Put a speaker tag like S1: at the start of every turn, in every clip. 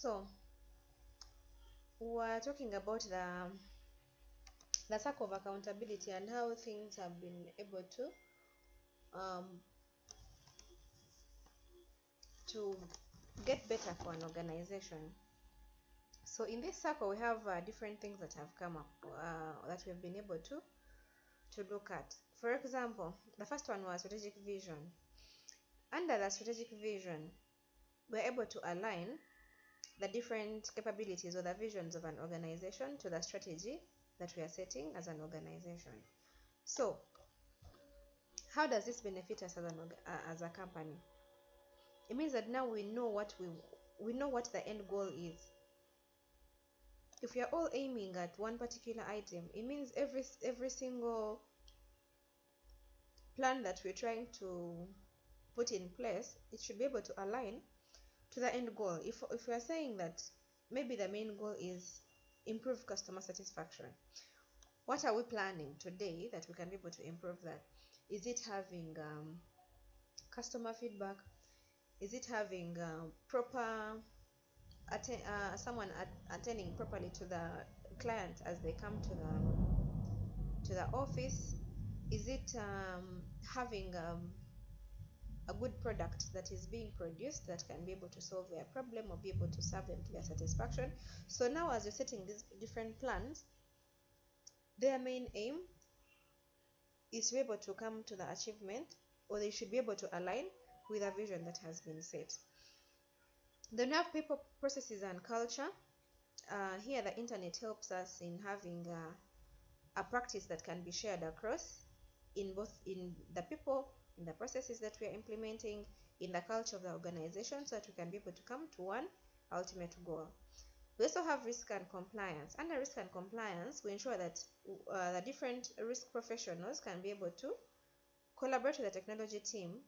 S1: also we're talking about the circle of accountability and how things have been able to get better for an organization. So in this circle, we have different things that have come up that we've been able to look at. For example, the first one was strategic vision. Under the strategic vision, we're able to align the different capabilities or the visions of an organization to the strategy that we are setting as an organization. So how does this benefit us as a company? It means that now we know what the end goal is. If we are all aiming at one particular item, it means every single plan that we're trying to put in place, it should be able to align to the end goal. If we are saying that maybe the main goal is improve customer satisfaction, what are we planning today that we can be able to improve that? Is it having customer feedback? Is it having proper someone attending properly to the client as they come to the office? Is it having a good product that is being produced that can be able to solve their problem or be able to serve them to their satisfaction? So now as you're setting these different plans, their main aim is to be able to come to the achievement, or they should be able to align with a vision that has been set. Then we have people, processes, and culture. Here the internet helps us in having a practice that can be shared across in the people, in the processes that we are implementing, in the culture of the organization, so that we can be able to come to one ultimate goal. We also have risk and compliance. Under risk and compliance, we ensure that the different risk professionals can be able to collaborate with the technology team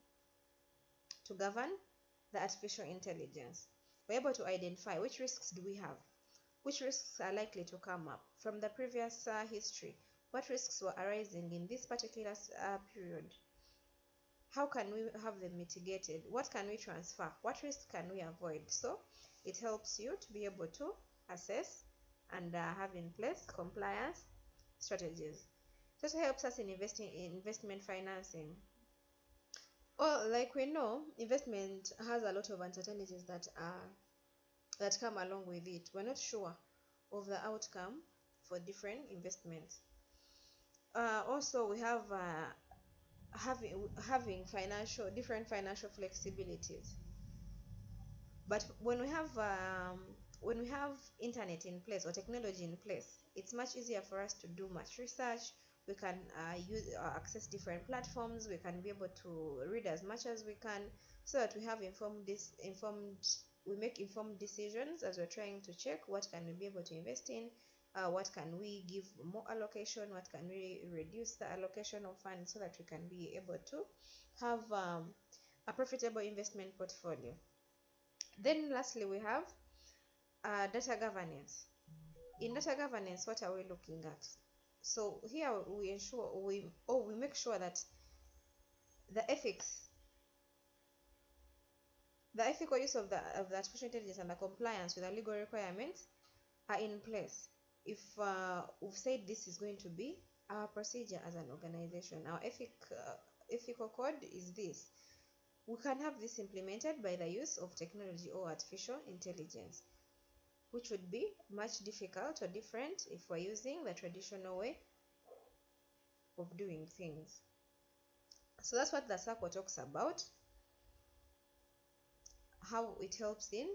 S1: to govern the artificial intelligence. We're able to identify which risks do we have, which risks are likely to come up from the previous history, what risks were arising in this particular period, how can we have them mitigated, what can we transfer, what risks can we avoid. So it helps you to be able to assess and have in place compliance strategies. It also helps us in investment financing. Well, like we know, investment has a lot of uncertainties that come along with it. We're not sure of the outcome for different investments. Also, we have having different financial flexibilities. But when we have internet in place or technology in place, it's much easier for us to do much research. We can access different platforms. We can be able to read as much as we can, so that we have we make informed decisions as we're trying to check what can we be able to invest in, what can we give more allocation, what can we reduce the allocation of funds, so that we can be able to have a profitable investment portfolio. Then lastly, we have data governance. In data governance, what are we looking at? So here we make sure that the ethical use of the artificial intelligence and the compliance with the legal requirements are in place. If we've said this is going to be our procedure as an organization, our ethical code is this, we can have this implemented by the use of technology or artificial intelligence, which would be much difficult or different if we're using the traditional way of doing things. So that's what the circle talks about, how it helps in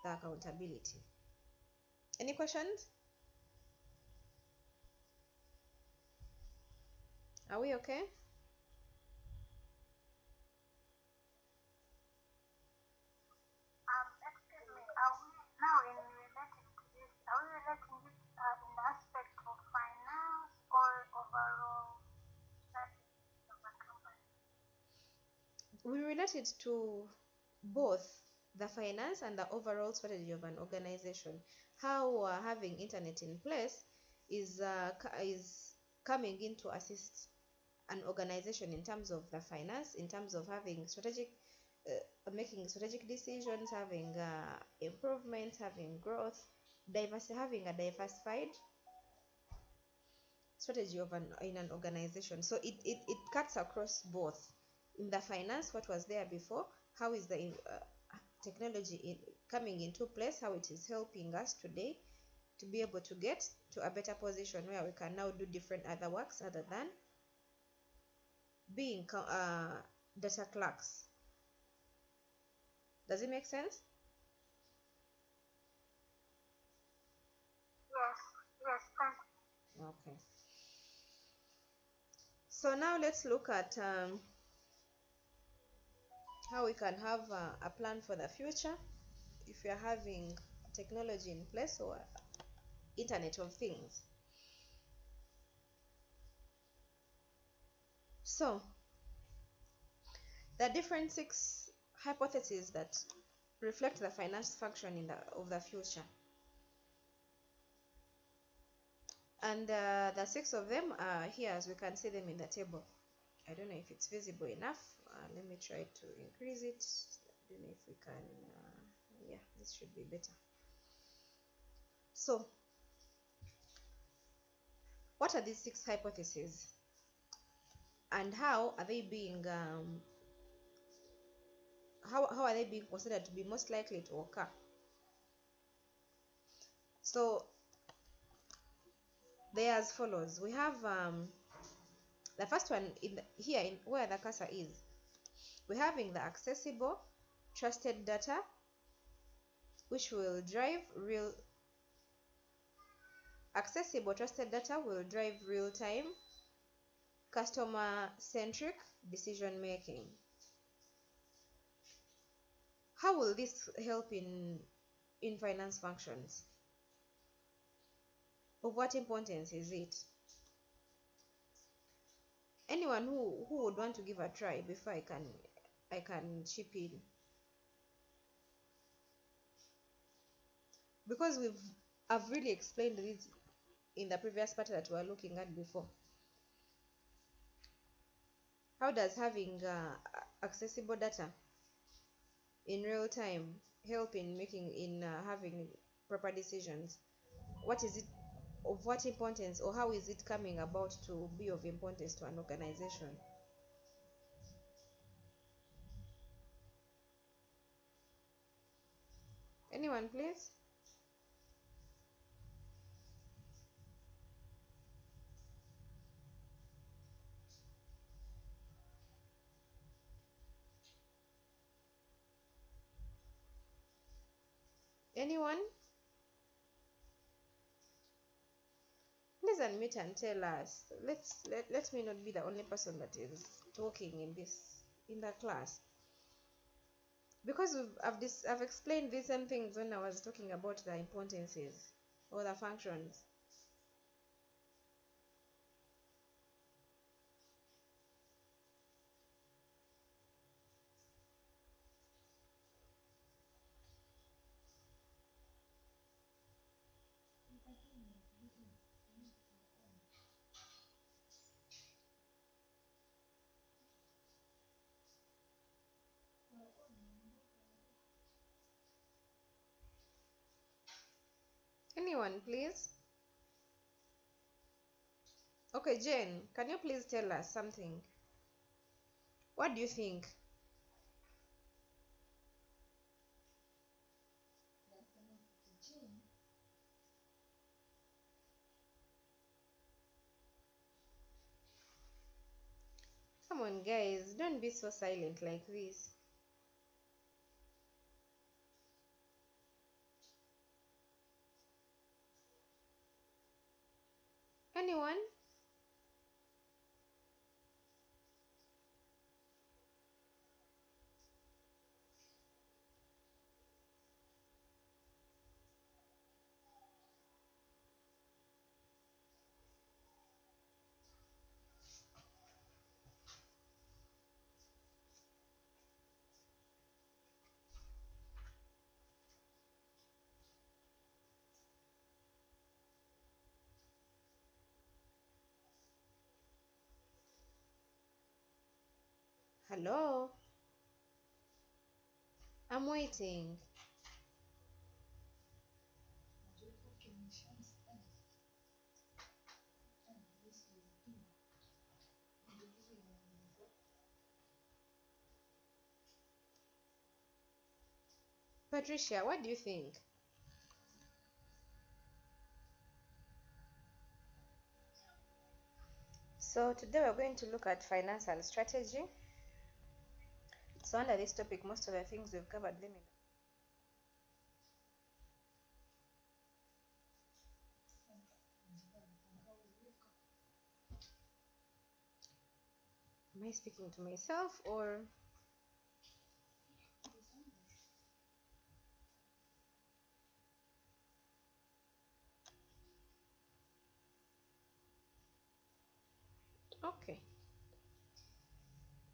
S1: the accountability. Any questions? Are we okay?
S2: Excuse me, are we now in relating to this, are we relating this in the aspect of finance or overall strategy of a company?
S1: We relate it to both the finance and the overall strategy of an organization. How having internet in place is coming in to assist an organization in terms of the finance, in terms of having strategic making strategic decisions, having improvements, having growth, having a diversified strategy in an organization. So it cuts across both. In the finance, what was there before, how is the technology coming into place, how it is helping us today to be able to get to a better position where we can now do different other works other than being data clerks. Does it make sense?
S2: Yes, yes, thank you.
S1: Okay. So now let's look at how we can have a plan for the future if we are having technology in place or Internet of Things. So there are different 6 hypotheses that reflect the finance function of the future. And the 6 of them are here as we can see them in the table. I don't know if it's visible enough. Let me try to increase it. I don't know if we can. Yeah, this should be better. So, what are these 6 hypotheses? And how are they being how are they being considered to be most likely to occur? So they are as follows. We have the first one here in where the cursor is. We're having the accessible, trusted data, which will drive accessible, trusted data will drive real-time, customer-centric decision making. How will this help in finance functions? Of what importance is it? Anyone who would want to give a try before I can chip in? Because I've really explained this in the previous part that we were looking at before. How does having accessible data in real time help in having proper decisions? What is it of what importance, or how is it coming about to be of importance to an organization? Anyone, please? Anyone? Please unmute and tell us. Let me not be the only person that is talking in the class, because I've explained these same things when I was talking about the importances or the functions. Anyone, please? Okay, Jane, can you please tell us something? What do you think? Come on, guys, don't be so silent like this. Anyone? Hello? I'm waiting. Patricia, what do you think? So today we're going to look at financial strategy. So under this topic, most of the things we've covered them in. Am I speaking to myself or? Okay.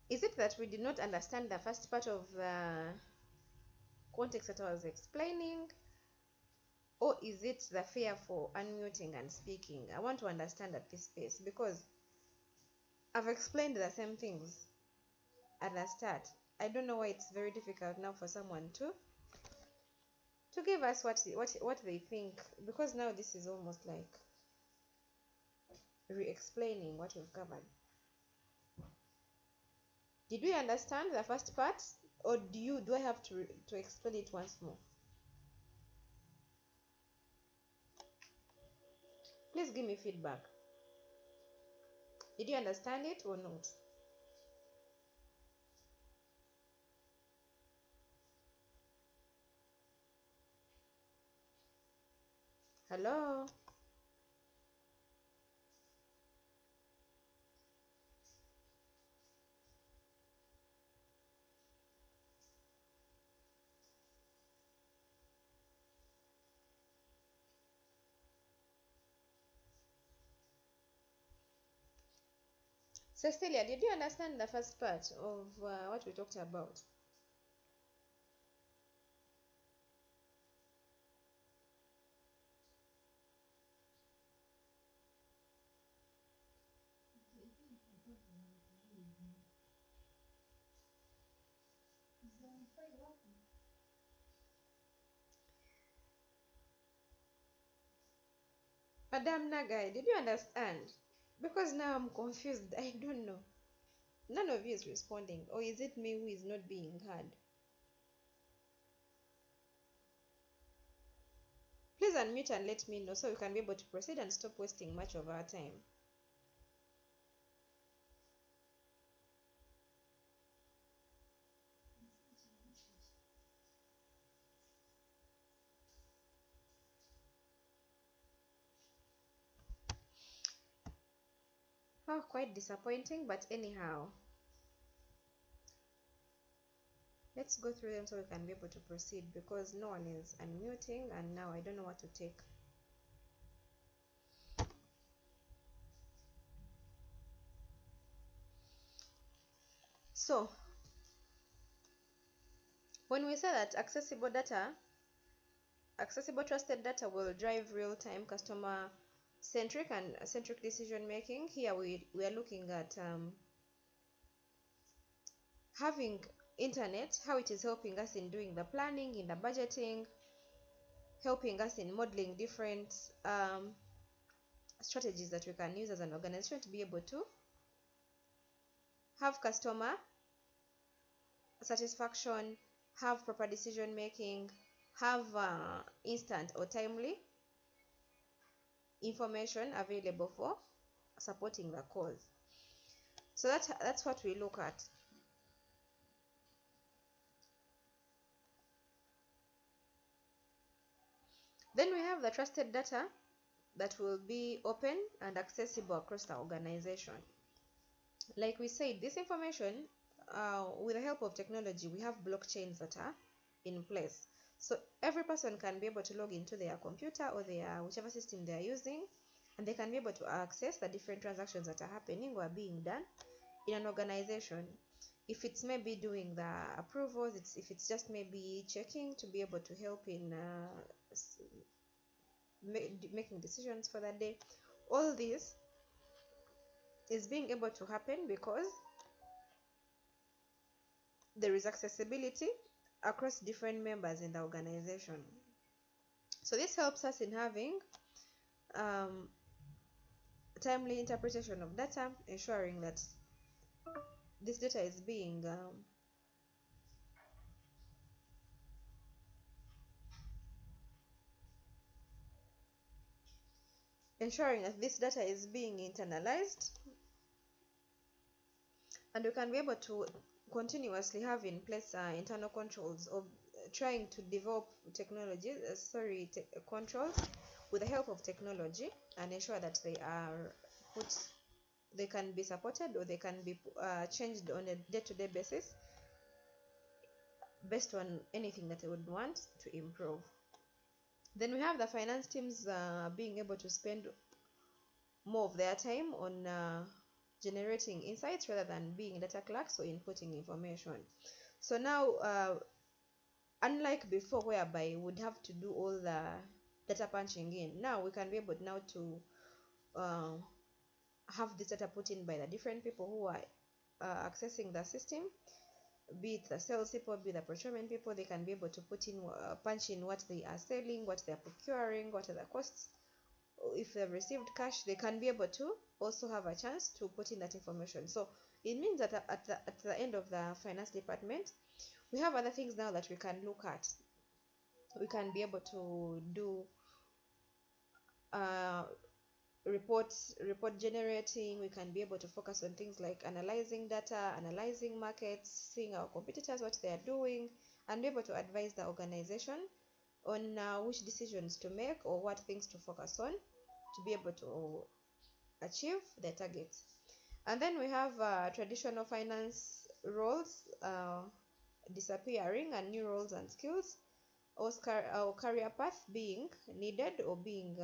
S1: Is it that we did not understand the first part of the context that I was explaining? Or is it the fear for unmuting and speaking? I want to understand at this pace because I've explained the same things at the start. I don't know why it's very difficult now for someone to give us what they think, because now this is almost like re-explaining what we've covered. Did we understand the first part, or do I have to explain it once more? Please give me feedback. Did you understand it or not? Hello? Cecilia, did you understand the first part of what we talked about? Madam Nagai, did you understand? Because now I'm confused. I don't know. None of you is responding. Or is it me who is not being heard? Please unmute and let me know so we can be able to proceed and stop wasting much of our time. Oh, quite disappointing, but anyhow. Let's go through them so we can be able to proceed, because no one is unmuting and now I don't know what to take. So, when we say that accessible trusted data will drive real-time customer centric and centric decision making, here we are looking at having internet, how it is helping us in doing the planning, in the budgeting, helping us in modeling different strategies that we can use as an organization to be able to have customer satisfaction, have proper decision making, have instant or timely information available for supporting the cause. So that's what we look at. Then we have the trusted data that will be open and accessible across the organization. Like we said, this information, with the help of technology, we have blockchains that are in place. So every person can be able to log into their computer or their whichever system they are using, and they can be able to access the different transactions that are happening or are being done in an organization. If it's maybe doing the approvals, if it's just maybe checking to be able to help in making decisions for that day. All this is being able to happen because there is accessibility across different members in the organization. So this helps us in having um, timely interpretation of data, ensuring that this data is being ensuring that this data is being internalized, and we can be able to continuously have in place internal controls of trying to develop technology, controls with the help of technology, and ensure that they are put, they can be supported, or they can be changed on a day-to-day basis based on anything that they would want to improve. Then we have the finance teams being able to spend more of their time on generating insights rather than being data clerks or inputting information. So now, unlike before, whereby we would have to do all the data punching in, now we can be able now to uh, have this data put in by the different people who are accessing the system, be it the sales people, be it the procurement people. They can be able to put in, punch in what they are selling, what they are procuring, what are the costs. If they've received cash, they can be able to also have a chance to put in that information. So it means that at the end of the finance department, we have other things now that we can look at. We can be able to do uh, report generating. We can be able to focus on things like analyzing data, analyzing markets, seeing our competitors, what they are doing, and be able to advise the organization on which decisions to make or what things to focus on to be able to achieve their targets. And then we have traditional finance roles disappearing, and new roles and skills or career path being needed or being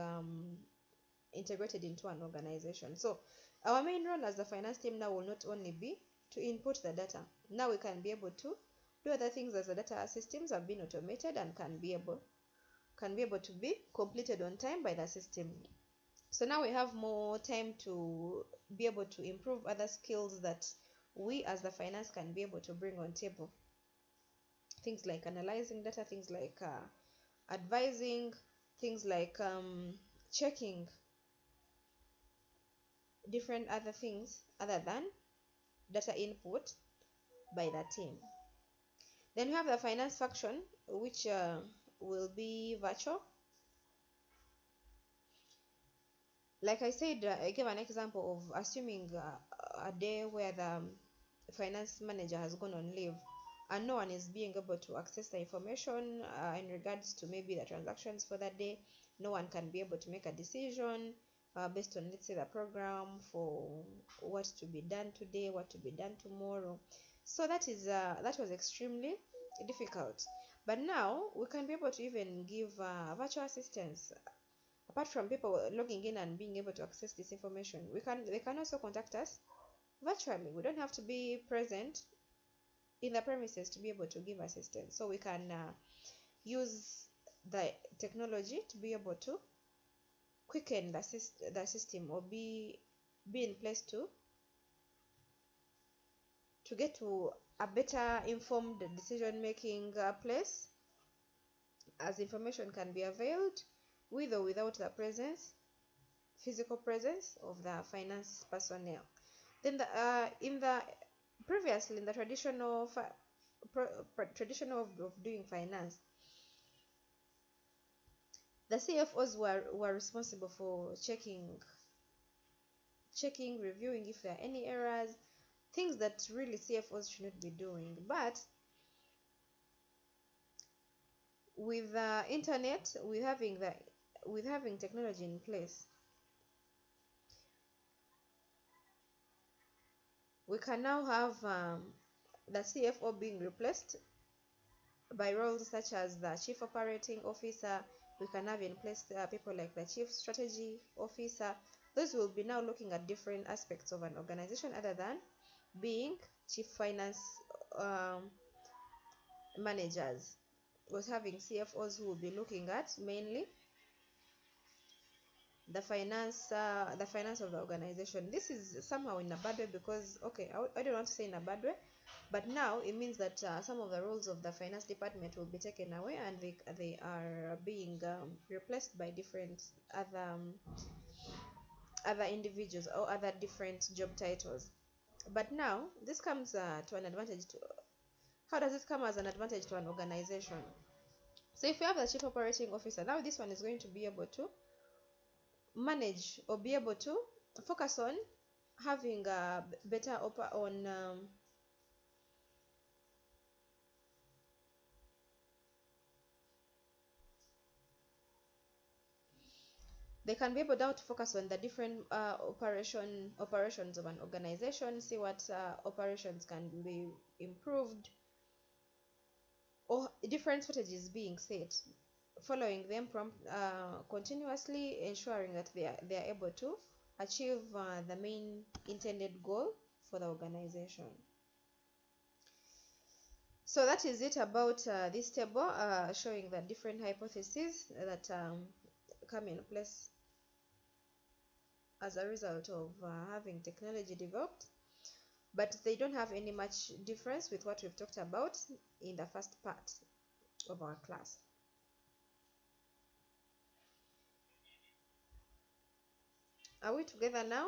S1: integrated into an organization. So our main role as the finance team now will not only be to input the data. Now we can be able to do other things as the data systems have been automated and can be able to be completed on time by the system. So now we have more time to be able to improve other skills that we as the finance can be able to bring on table. Things like analyzing data, things like advising, things like checking different other things other than data input by the team. Then we have the finance function, which will be virtual. Like I said, I gave an example of assuming a day where the finance manager has gone on leave and no one is being able to access the information in regards to maybe the transactions for that day. No one can be able to make a decision based on, let's say, the program for what to be done today, what to be done tomorrow. So that was extremely difficult. But now we can be able to even give virtual assistance. Apart from people logging in and being able to access this information, they can also contact us virtually. We don't have to be present in the premises to be able to give assistance. So we can use the technology to be able to quicken the system, or be in place to get to a better informed decision making place, as information can be availed with or without the physical presence of the finance personnel. Then in the previously, in the traditional of doing finance, the CFOs were responsible for checking, reviewing if there are any errors, things that really CFOs shouldn't be doing. But with the internet, with having technology in place, we can now have the CFO being replaced by roles such as the chief operating officer. We can have in place people like the chief strategy officer. Those will be now looking at different aspects of an organization other than being chief finance managers. Was having CFOs who will be looking at mainly the finance of the organization. This is somehow in a bad way, because, okay, I don't want to say in a bad way, But now it means that some of the roles of the finance department will be taken away, and they are being replaced by different other individuals or other different job titles. But now this comes to an advantage to, how does it come as an advantage to an organization? So if you have the chief operating officer, now this one is going to be able to manage or be able to focus on having a better they can be able now to focus on the different operations of an organization, see what operations can be improved, or different strategies being set, following them continuously, ensuring that they are able to achieve the main intended goal for the organization. So that is it about this table, showing the different hypotheses that come in place as a result of having technology developed, but they don't have any much difference with what we've talked about in the first part of our class. Are we together now?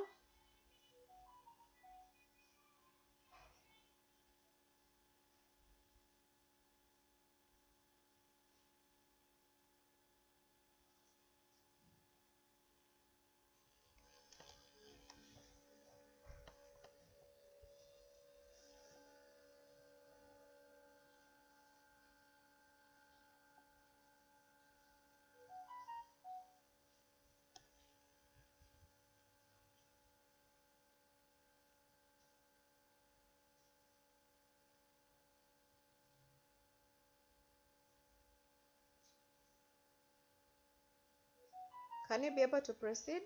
S1: Can you be able to proceed?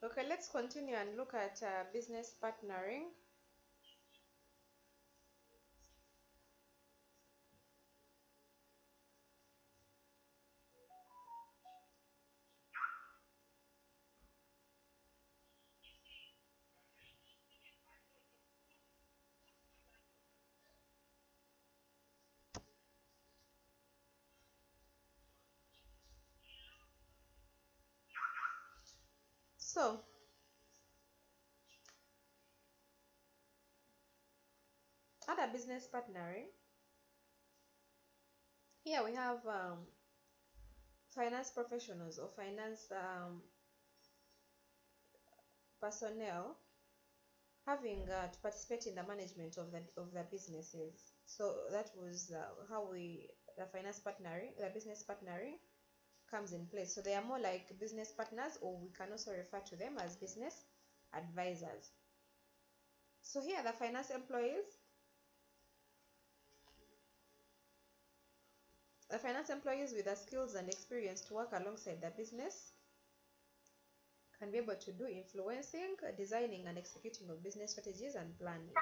S1: Okay, let's continue and look at business partnering. So under business partnering, here we have finance professionals or finance personnel having to participate in the management of the businesses. So that was how the business partnering comes in place. So they are more like business partners, or we can also refer to them as business advisors. So here the finance employees, with the skills and experience to work alongside the business can be able to do influencing, designing and executing of business strategies and planning.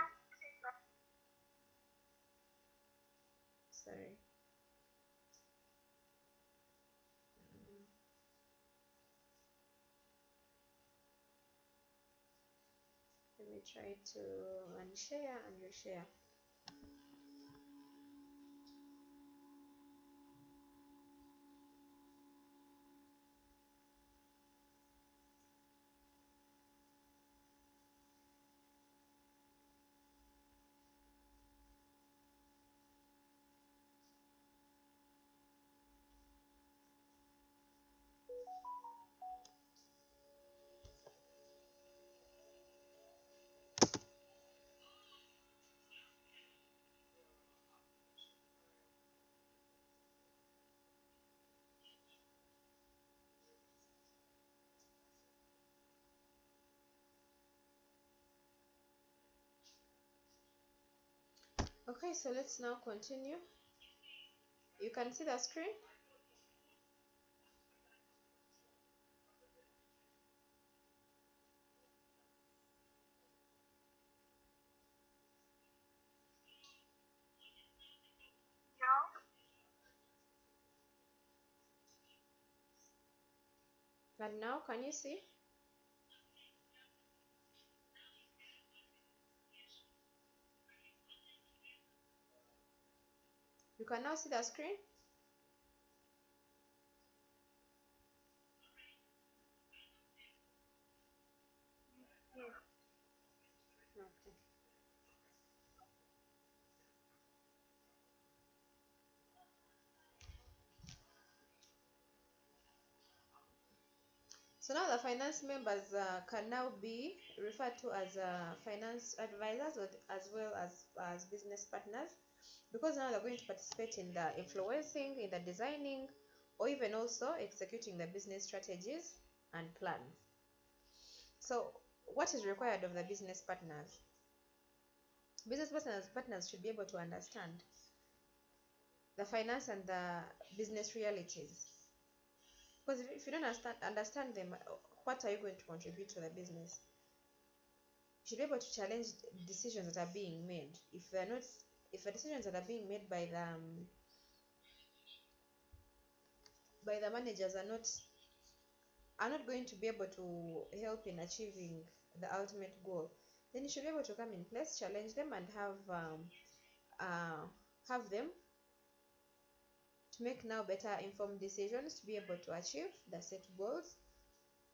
S1: Sorry. Let me try to unshare and reshare. Okay, so let's now continue. You can see the screen.
S2: Yeah.
S1: And now, can you see? You can now see the screen.
S2: Yes.
S1: Okay. So now the finance members can now be referred to as finance advisors, as well as business partners, because now they're going to participate in the influencing, in the designing, or even also executing the business strategies and plans. So what is required of the business partners? Business partners should be able to understand the finance and the business realities. Because if you don't understand them, what are you going to contribute to the business? You should be able to challenge decisions that are being made. If they're not, if the decisions that are being made by the managers are not going to be able to help in achieving the ultimate goal, then you should be able to come in place, challenge them, and have them to make now better informed decisions to be able to achieve the set goals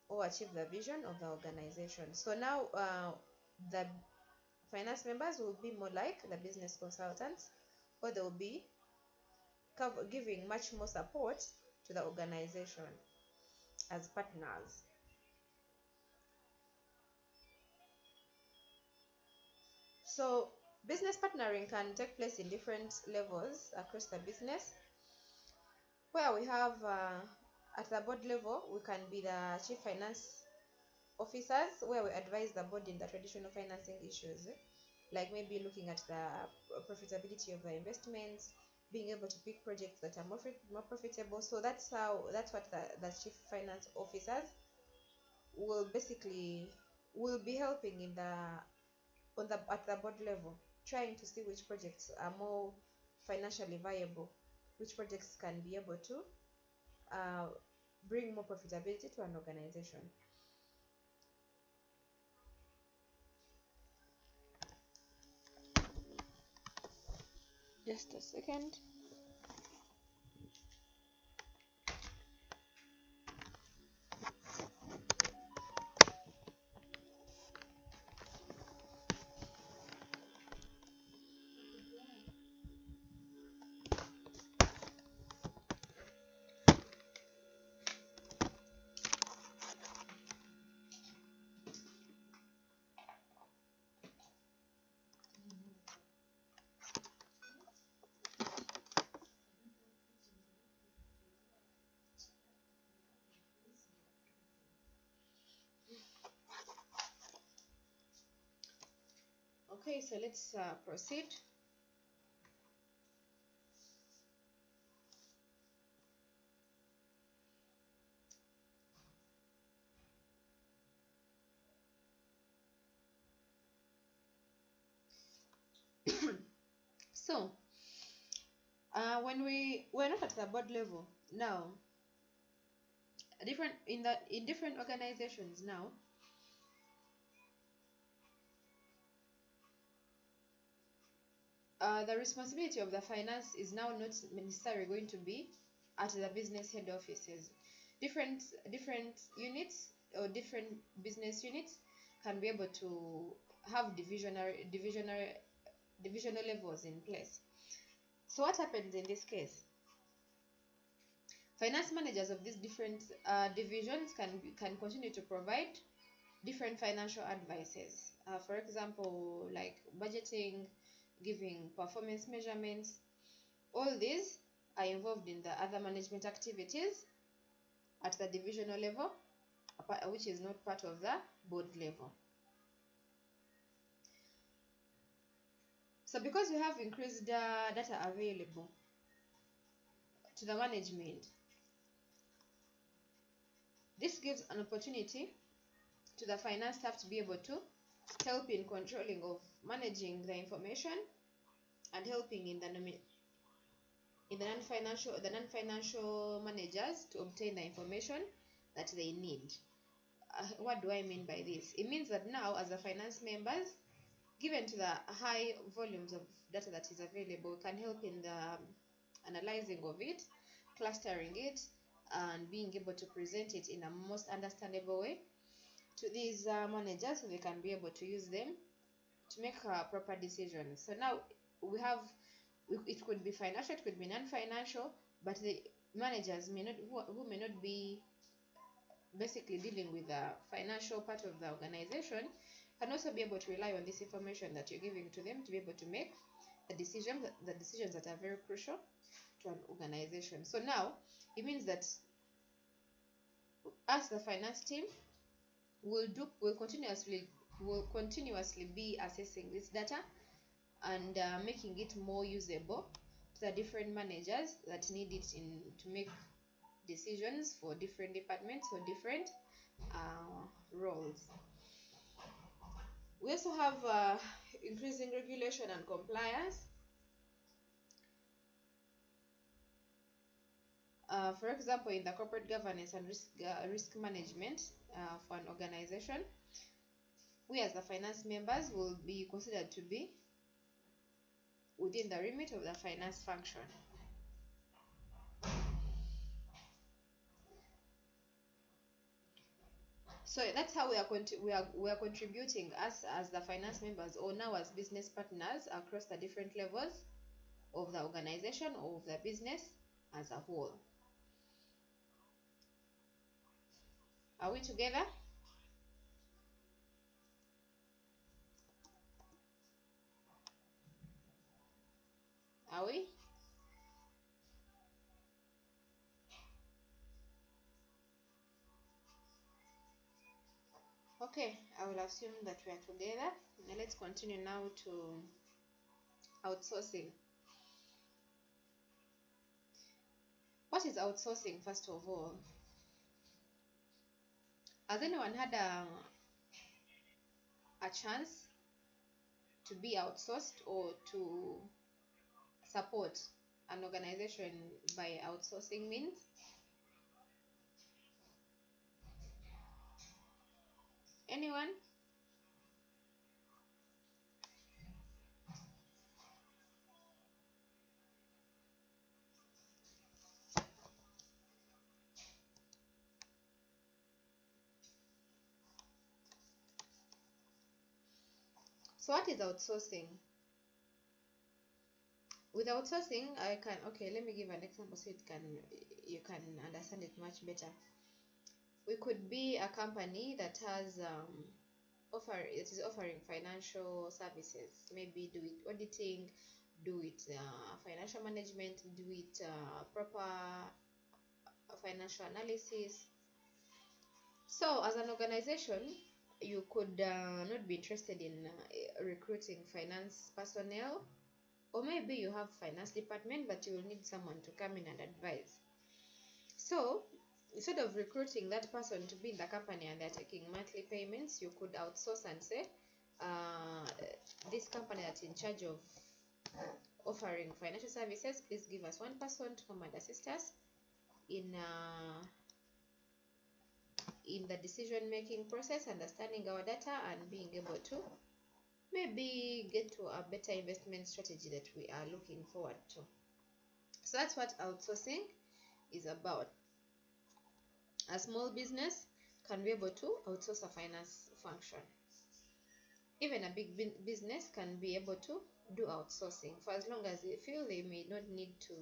S1: or achieve the vision of the organization. So now the finance members will be more like the business consultants, or they will be giving much more support to the organization as partners. So business partnering can take place in different levels across the business, where we have at the board level, we can be the chief finance officers, where we advise the board in the traditional financing issues, like maybe looking at the profitability of the investments, being able to pick projects that are more profitable. So that's what the chief finance officers will basically will be helping in the on the at the board level, trying to see which projects are more financially viable, which projects can be able to uh, bring more profitability to an organization. Just a second. Okay, so let's proceed. So when we're not at the board level now, different in different organizations now, the responsibility of the finance is now not necessarily going to be at the business head offices. Different units or different business units can be able to have divisional levels in place. So what happens in this case? Finance managers of these different divisions can continue to provide different financial advices. For example, like budgeting, giving performance measurements. All these are involved in the other management activities at the divisional level, which is not part of the board level. So because we have increased data available to the management, this gives an opportunity to the finance staff to be able to help in controlling of managing the information and helping in the non-financial managers to obtain the information that they need. What do I mean by this? It means that now, as the finance members, given to the high volumes of data that is available, we can help in the analyzing of it, clustering it, and being able to present it in a most understandable way to these managers, so they can be able to use them to make proper decisions. So now we have, it could be financial, it could be non-financial, but the managers may not, who may not be basically dealing with the financial part of the organization, can also be able to rely on this information that you're giving to them to be able to make the decisions that are very crucial to an organization. So now it means that us, the finance team, will continuously be assessing this data and making it more usable to the different managers that need it to make decisions for different departments or different roles. We also have increasing regulation and compliance. For example, in the corporate governance and risk management for an organization, we as the finance members will be considered to be within the remit of the finance function. So that's how we are contributing, us as the finance members, or now as business partners across the different levels of the organization or of the business as a whole. Are we together? Are we? Okay, I will assume that we are together. Now let's continue now to outsourcing. What is outsourcing, first of all? Has anyone had a chance to be outsourced or to support an organization by outsourcing means? Anyone? So what is outsourcing? With outsourcing, let me give an example so you can understand it much better. We could be a company that has it is offering financial services. Maybe do it auditing, do it financial management, do it proper financial analysis. So as an organization, you could not be interested in recruiting finance personnel, or maybe you have finance department but you will need someone to come in and advise. So instead of recruiting that person to be in the company and they're taking monthly payments, you could outsource and say, this company that's in charge of offering financial services, please give us one person to come and assist us in the decision making process, understanding our data and being able to maybe get to a better investment strategy that we are looking forward to. So that's what outsourcing is about. A small business can be able to outsource a finance function. Even a big business can be able to do outsourcing for as long as they feel they may not need to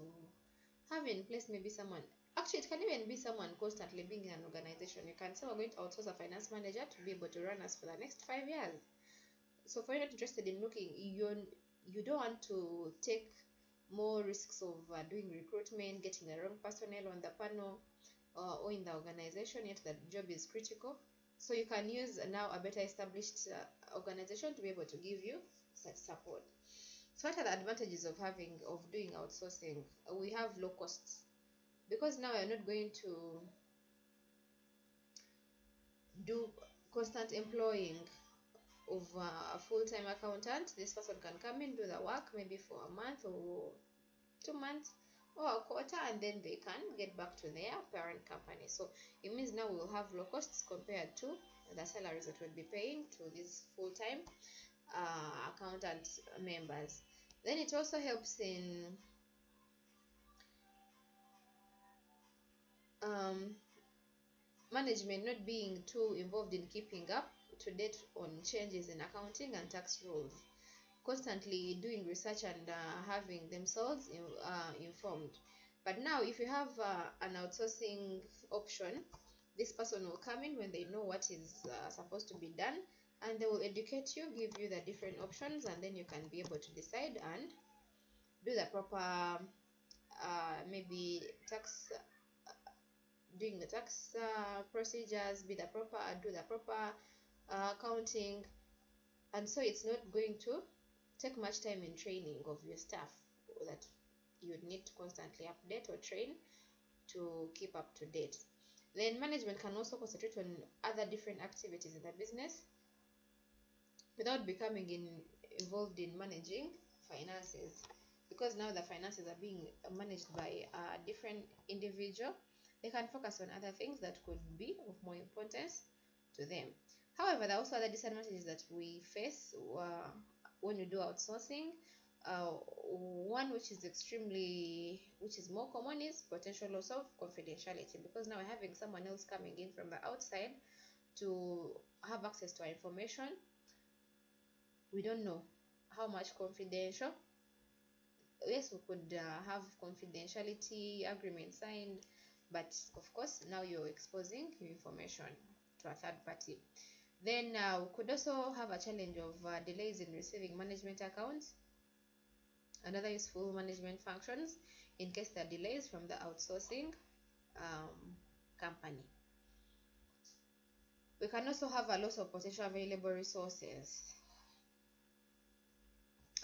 S1: have in place maybe someone. Actually, it can even be someone constantly being in an organization. You can say we're going to outsource a finance manager to be able to run us for the next 5 years. So if you're not interested in looking, you don't want to take more risks of doing recruitment, getting the wrong personnel on the panel or in the organization, yet the job is critical. So you can use now a better established organization to be able to give you such support. So what are the advantages of doing outsourcing? We have low costs, because now you're not going to do constant employing of a full-time accountant. This person can come in, do the work maybe for a month or 2 months or a quarter, and then they can get back to their parent company. So it means now we'll have low costs compared to the salaries that we'll be paying to these full-time accountant members. Then it also helps in management not being too involved in keeping up to date on changes in accounting and tax rules, constantly doing research and having themselves informed. But now if you have an outsourcing option, this person will come in when they know what is supposed to be done, and they will educate you, give you the different options, and then you can be able to decide and do the proper maybe tax, doing the tax procedures, do the proper accounting. And so it's not going to take much time in training of your staff that you would need to constantly update or train to keep up to date. Then management can also concentrate on other different activities in the business without becoming involved in managing finances, because now the finances are being managed by a different individual. They can focus on other things that could be of more importance to them. However, there are also other disadvantages that we face when you do outsourcing. One which is more common is potential loss of confidentiality, because now we're having someone else coming in from the outside to have access to our information. We don't know how much confidential. Yes, we could have confidentiality agreement signed, but of course now you're exposing your information to a third party. Then we could also have a challenge of delays in receiving management accounts and other useful management functions in case there are delays from the outsourcing company. We can also have a loss of potential available resources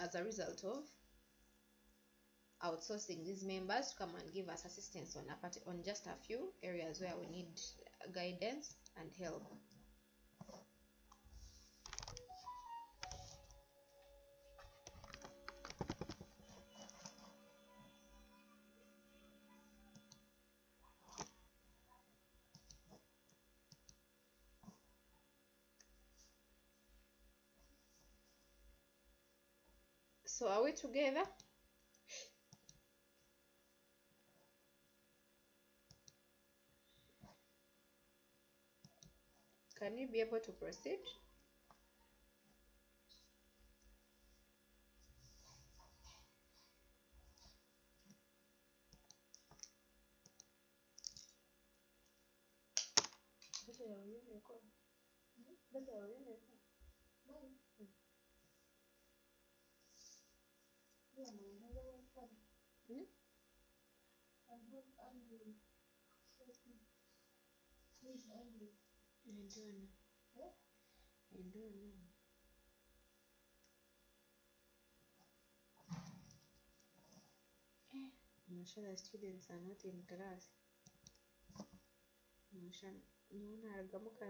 S1: as a result of outsourcing these members to come and give us assistance on just a few areas where we need guidance and help. So are we together? Can you be able to proceed? I don't know. I'm sure the students are not in class. Naona aragamuka.